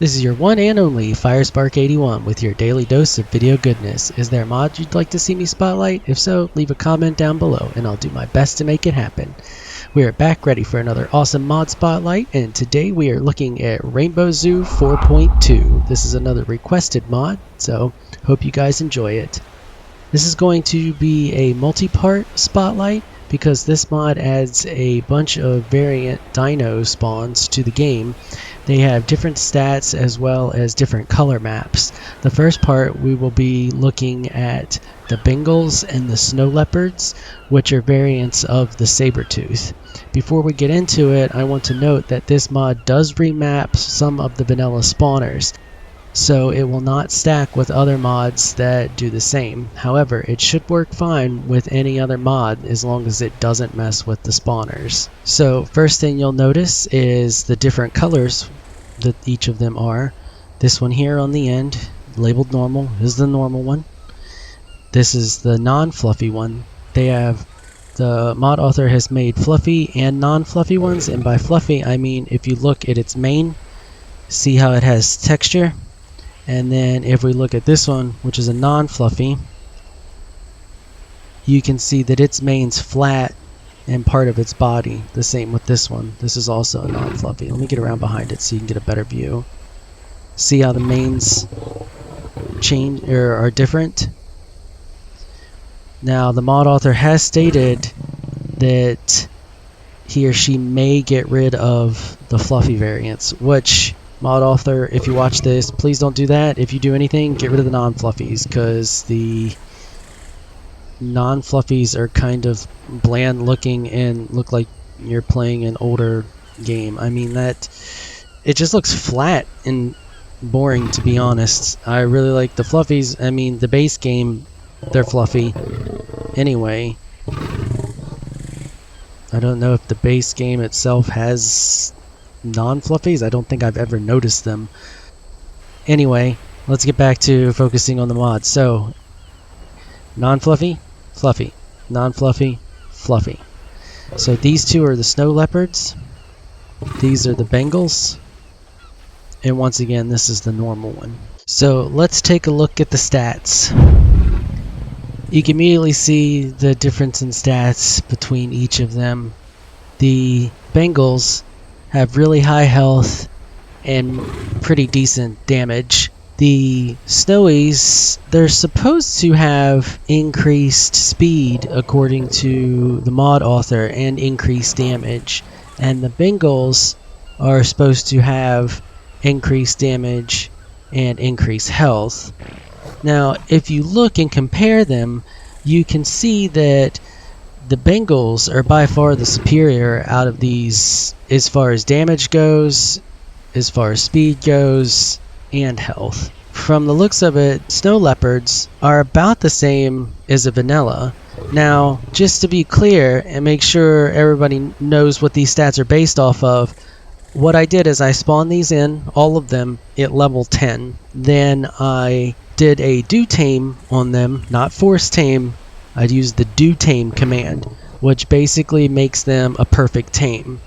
This is your one and only FireSpark81 with your daily dose of video goodness. Is there a mod you'd like to see me spotlight? If so, leave a comment down below and I'll do my best to make it happen. We are back ready for another awesome mod spotlight, and today we are looking at Rainbow Zoo 4.2. This is another requested mod, so hope you guys enjoy it. This is going to be a multi-part spotlight because this mod adds a bunch of variant dino spawns to the game. They have different stats as well as different color maps. The first part we will be looking at the Bengals and the snow leopards, which are variants of the saber-tooth. Before we get into it, I want to note that this mod does remap some of the vanilla spawners, so it will not stack with other mods that do the same. However, it should work fine with any other mod as long as it doesn't mess with the spawners. So first thing you'll notice is the different colors that each of them are. This one here on the end, labeled normal, is the normal one. This is the non-fluffy one. The mod author has made fluffy and non-fluffy ones, and by fluffy I mean if you look at its mane, see how it has texture? And then if we look at this one, which is a non-fluffy, you can see that its mane's flat and part of its body. The same with this one. This is also a non-fluffy. Let me get around behind it so you can get a better view. See how the manes change or are different? Now the mod author has stated that he or she may get rid of the fluffy variants, which mod author, if you watch this, please don't do that. If you do anything, get rid of the non-fluffies, because the non-fluffies are kind of bland looking and look like you're playing an older game. I mean, that it just looks flat and boring, to be honest. I really like the fluffies. I mean, the base game, they're fluffy anyway. I don't know if the base game itself has non-fluffies. I don't think I've ever noticed them. Anyway, let's get back to focusing on the mod. So, non-fluffy, fluffy, non-fluffy, fluffy. So these two are the snow leopards. These are the Bengals. And once again, this is the normal one. So let's take a look at the stats. You can immediately see the difference in stats between each of them. The Bengals have really high health and pretty decent damage. The Snowies, they're supposed to have increased speed according to the mod author and increased damage. And the Bengals are supposed to have increased damage and increased health. Now, if you look and compare them, you can see that the Bengals are by far the superior out of these as far as damage goes, as far as speed goes, and health. From the looks of it, snow leopards are about the same as a vanilla. Now, just to be clear and make sure everybody knows what these stats are based off of, what I did is I spawned these in, all of them, at level 10. Then I did a do tame on them, not force tame. I'd use the do tame command, which basically makes them a perfect tame.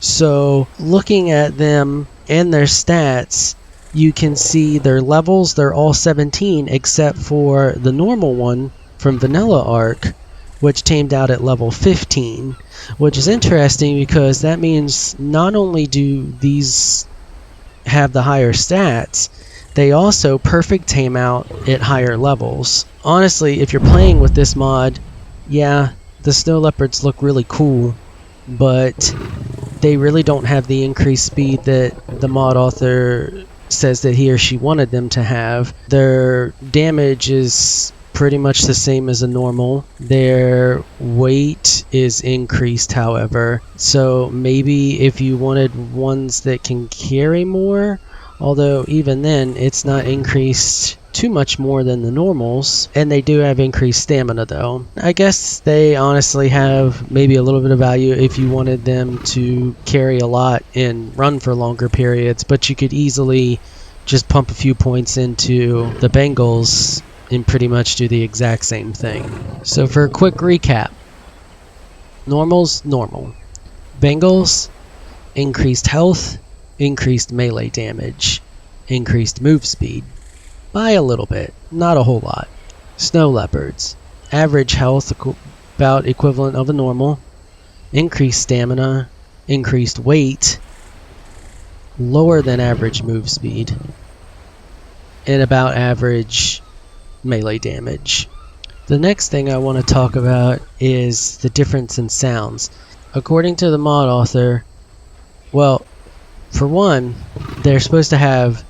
So looking at them and their stats, you can see their levels, they're all 17 except for the normal one from Vanilla Arc, which tamed out at level 15, which is interesting because that means not only do these have the higher stats, they also perfect tame out at higher levels. Honestly, if you're playing with this mod, yeah, the snow leopards look really cool, but they really don't have the increased speed that the mod author says that he or she wanted them to have. Their damage is pretty much the same as a normal. Their weight is increased, however, so maybe if you wanted ones that can carry more, although even then it's not increased too much more than the normals, and they do have increased stamina though. I guess they honestly have maybe a little bit of value if you wanted them to carry a lot and run for longer periods, but you could easily just pump a few points into the Bengals and pretty much do the exact same thing. So for a quick recap, normals, normal. Bengals, increased health, increased melee damage. increased move speed. By a little bit, not a whole lot. Snow leopards. Average health about equivalent of a normal. Increased stamina. Increased weight. Lower than average move speed. And about average melee damage. The next thing I want to talk about is the difference in sounds. According to the mod author, well, for one, they're supposed to have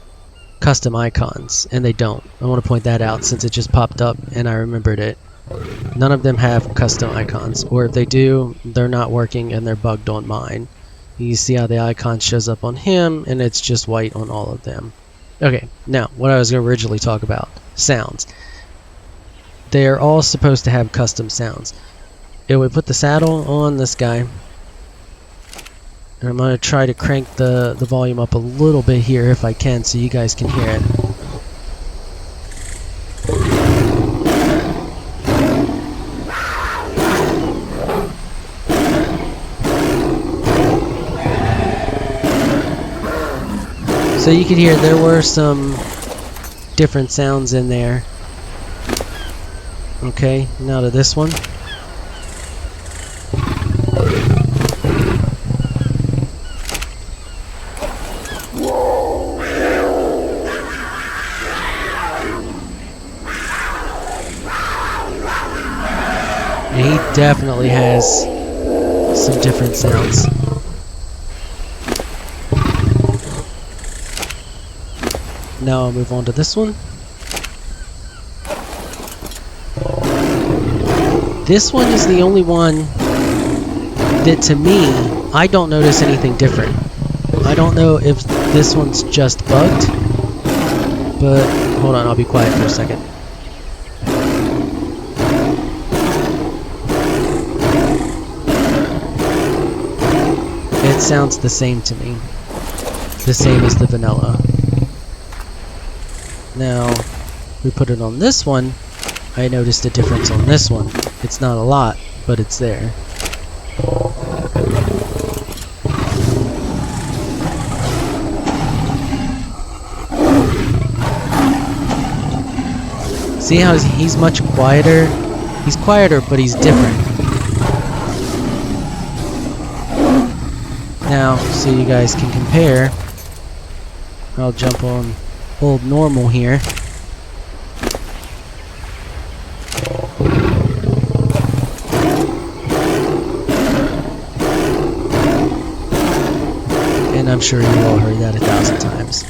custom icons, and they don't. I want to point that out since it just popped up and I remembered it. None of them have custom icons, or if they do, they're not working and they're bugged on mine. You see how the icon shows up on him and it's just white on all of them. Okay, now what I was going to originally talk about, sounds. They're all supposed to have custom sounds. If we put the saddle on this guy, and I'm going to try to crank the volume up a little bit here if I can so you guys can hear it. So you can hear there were some different sounds in there. Okay, now to this one. And he definitely has some different sounds. Now I'll move on to this one. This one is the only one that, to me, I don't notice anything different. I don't know if this one's just bugged, but hold on, I'll be quiet for a second. It sounds the same to me. The same as the vanilla. Now, we put it on this one, I noticed a difference on this one. It's not a lot, but it's there. See how he's much quieter? He's quieter, but he's different. Now, so you guys can compare, I'll jump on old normal here. And I'm sure you all heard that 1,000 times.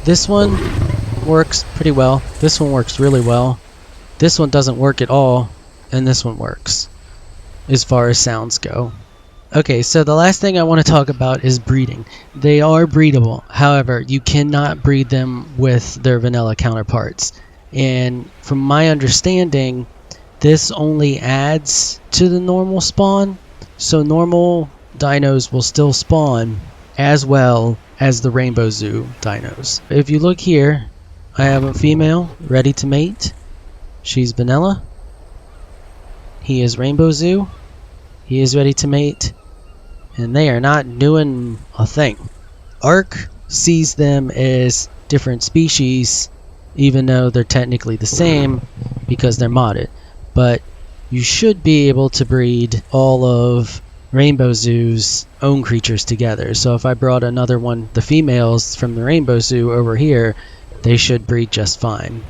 This one works pretty well. This one works really well. This one doesn't work at all, and this one works as far as sounds go. Okay, so the last thing I want to talk about is breeding. They are breedable. However, you cannot breed them with their vanilla counterparts. And from my understanding, this only adds to the normal spawn. So normal dinos will still spawn as well as the Rainbow Zoo dinos. If you look here, I have a female ready to mate. She's vanilla. He is Rainbow Zoo. He is ready to mate. And they are not doing a thing. Ark sees them as different species, even though they're technically the same because they're modded. But you should be able to breed all of Rainbow Zoo's own creatures together. So if I brought another one, the females from the Rainbow Zoo over here, they should breed just fine.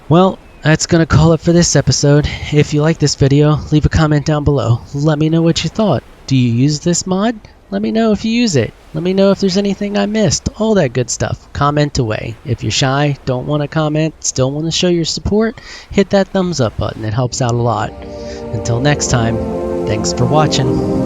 Well, that's going to call it for this episode. If you like this video, leave a comment down below. Let me know what you thought. Do you use this mod? Let me know if you use it. Let me know if there's anything I missed. All that good stuff. Comment away. If you're shy, don't want to comment, still want to show your support, hit that thumbs up button. It helps out a lot. Until next time, thanks for watching.